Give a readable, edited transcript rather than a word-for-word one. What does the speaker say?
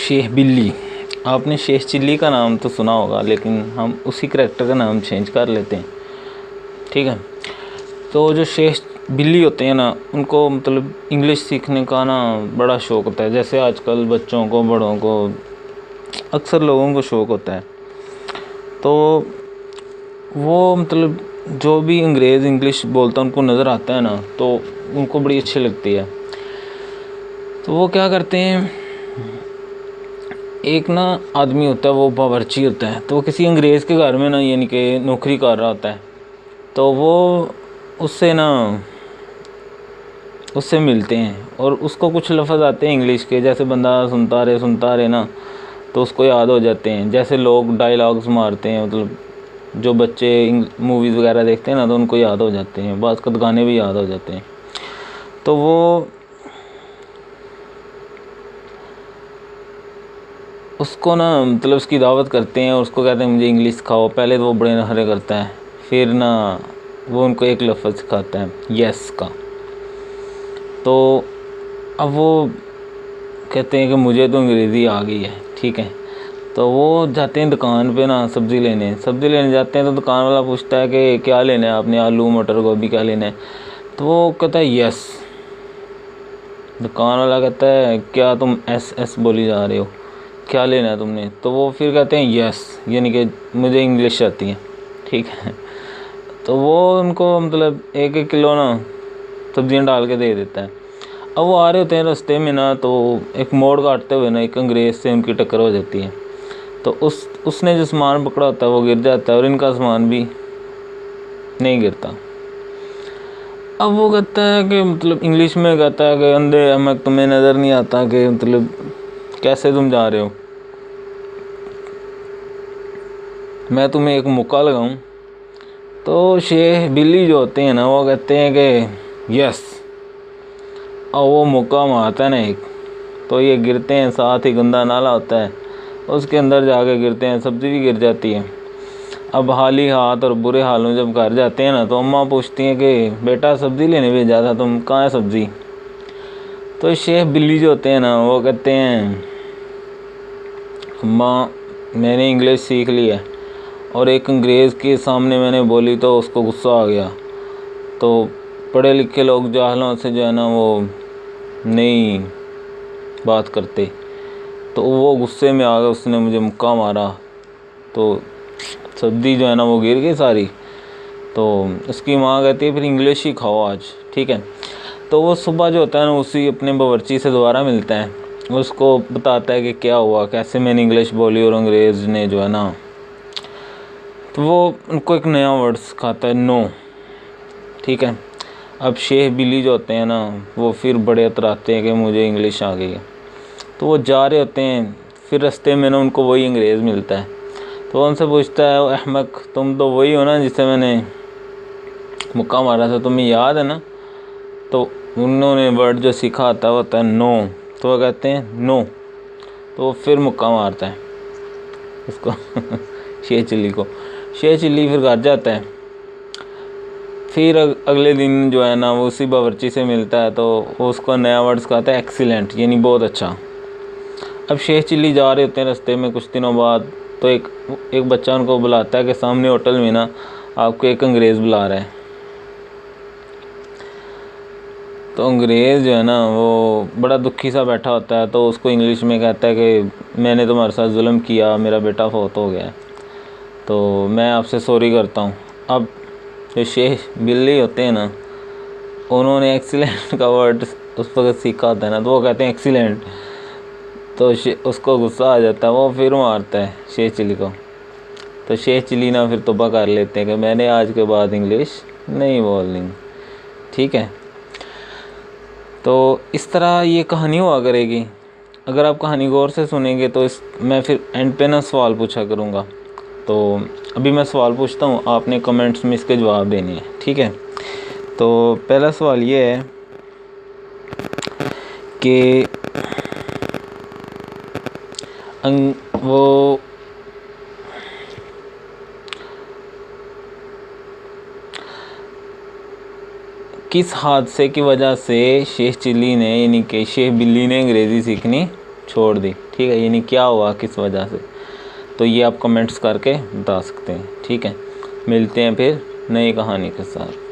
शेह बिल्ली। आपने शेह चिल्ली का नाम तो सुना होगा, लेकिन हम उसी करैक्टर का नाम चेंज कर लेते हैं, ठीक है। तो जो शेह बिल्ली होते हैं ना, उनको मतलब इंग्लिश सीखने का ना बड़ा शौक़ होता है। जैसे आजकल बच्चों को, बड़ों को, अक्सर लोगों को शौक़ होता है। तो वो मतलब जो भी अंग्रेज़ इंग्लिश बोलता है उनको नज़र आता है ना, तो उनको बड़ी अच्छी लगती है। तो वो क्या करते हैं, एक ना आदमी होता है, वो बावर्ची होता है, तो वो किसी अंग्रेज़ के घर में ना यानी कि नौकरी कर रहा होता है। तो वो उससे मिलते हैं और उसको कुछ लफ्ज़ आते हैं इंग्लिश के, जैसे बंदा सुनता रहे ना, तो उसको याद हो जाते हैं। जैसे लोग डायलॉग्स मारते हैं, मतलब जो बच्चे मूवीज़ वगैरह देखते हैं ना, तो उनको याद हो जाते हैं, बात का गाने भी याद हो जाते हैं। तो वो उसको ना मतलब उसकी दावत करते हैं और उसको कहते हैं मुझे इंग्लिश सिखाओ। पहले तो वो बड़े नखरे करता है, फिर ना वो उनको एक लफ्ज़ सिखाता है, यस का। तो अब वो कहते हैं कि मुझे तो अंग्रेज़ी आ गई है, ठीक है। तो वो जाते हैं दुकान पे ना सब्ज़ी लेने जाते हैं। तो दुकान वाला पूछता है कि क्या लेना है आपने, आलू मटर गोभी क्या लेना है। तो वो कहता है यस। दुकान वाला कहता है क्या तुम एस बोली जा रहे हो, क्या लेना है तुमने। तो वो फिर कहते हैं यस, यानी कि मुझे इंग्लिश आती है, ठीक है। तो वो उनको मतलब 1-1 किलो ना सब्जियां डाल के दे देता है। अब वो आ रहे होते हैं रास्ते में ना, तो एक मोड़ काटते हुए ना एक अंग्रेज़ से उनकी टक्कर हो जाती है। तो उसने जो सामान पकड़ा होता है वो गिर जाता है और इनका सामान भी नहीं गिरता। अब वो कहता है कि मतलब इंग्लिश में कहता है कि अंधे अहमक, तुम्हें नज़र नहीं आता कि मतलब कैसे तुम जा रहे हो, मैं तुम्हें एक मुक्का लगाऊं। तो शेह बिल्ली जो होते हैं ना, वो कहते हैं कि यस, और वो मुक्का मारता है ना एक, तो ये गिरते हैं। साथ ही गंदा नाला होता है, उसके अंदर जाके गिरते हैं, सब्ज़ी भी गिर जाती है। अब हाली हाथ और बुरे हाल में जब घर जाते हैं ना, तो अम्मा पूछती हैं कि बेटा सब्ज़ी लेने भेजा था, तुम कहाँ है सब्ज़ी। तो शेह बिल्ली जो होते हैं ना, वो कहते हैं अम्मा मैंने इंग्लिश सीख ली है और एक अंग्रेज़ के सामने मैंने बोली तो उसको गुस्सा आ गया। तो पढ़े लिखे लोग जाहलों से जो है ना वो नहीं बात करते, तो वो गुस्से में आ गया, उसने मुझे मुक्का मारा। तो सब्ज़ी जो है ना वो गिर गई सारी। तो उसकी माँ कहती है फिर इंग्लिश ही खाओ आज, ठीक है। तो वो सुबह जो होता है ना उसी अपने बावर्ची से दोबारा मिलता है, उसको बताता है कि क्या हुआ, कैसे मैंने इंग्लिश बोली और अंग्रेज़ ने जो है ना, तो वो उनको एक नया वर्ड सिखाता है, नो, ठीक है। अब शेह बिल्ली जो होते हैं ना, वो फिर बड़े अतराते हैं कि मुझे इंग्लिश आ गई है। तो वो जा रहे होते हैं, फिर रास्ते में ना उनको वही अंग्रेज़ मिलता है। तो वो उनसे पूछता है अहमक, तुम तो वही हो ना जिससे मैंने मुक्का मारा था, तुम्हें याद है ना। तो उन्होंने वर्ड जो सीखा होता है वो होता है नो। तो वो कहते हैं नो। तो वो फिर मुक्का मारता है उसको शेह चिल्ली को। शेह चिल्ली फिर घर जाता है। फिर अगले दिन जो है ना वो उसी बावर्ची से मिलता है, तो वो उसको नया वर्ड सिखाता है एक्सीलेंट, यानी बहुत अच्छा। अब शेह चिल्ली जा रहे होते हैं रास्ते में कुछ दिनों बाद, तो एक बच्चा उनको बुलाता है कि सामने होटल में ना आपको एक अंग्रेज़ बुला रहा है। तो अंग्रेज़ जो है ना वो बड़ा दुखी सा बैठा होता है, तो उसको इंग्लिश में कहता है कि मैंने तुम्हारे साथ जुल्म किया, मेरा बेटा फौत हो गया है, तो मैं आपसे सॉरी करता हूँ। अब जो शेह बिल्ली होते हैं ना, उन्होंने एक्सीलेंट का वर्ड उस वक्त सीखा होता है ना, तो वो कहते हैं एक्सीलेंट। तो उसको गुस्सा आ जाता है, वो फिर मारता है शेह चिल्ली को। तो शेह चिल्ली ना फिर तौबा कर लेते हैं कि मैंने आज के बाद इंग्लिश नहीं बोलनी, ठीक है। तो इस तरह ये कहानी हुआ करेगी। अगर आप कहानी गौर से सुनेंगे तो मैं फिर एंड पे ना सवाल पूछा करूँगा। तो अभी मैं सवाल पूछता हूँ, आपने कमेंट्स में इसके जवाब देने हैं, ठीक है। तो पहला सवाल ये है कि वो किस हादसे की वजह से शेह चिल्ली ने यानी कि शेह बिल्ली ने अंग्रेज़ी सीखनी छोड़ दी, ठीक है, यानी क्या हुआ, किस वजह से, तो ये आप कमेंट्स करके बता सकते हैं। ठीक है, मिलते हैं फिर नई कहानी के साथ।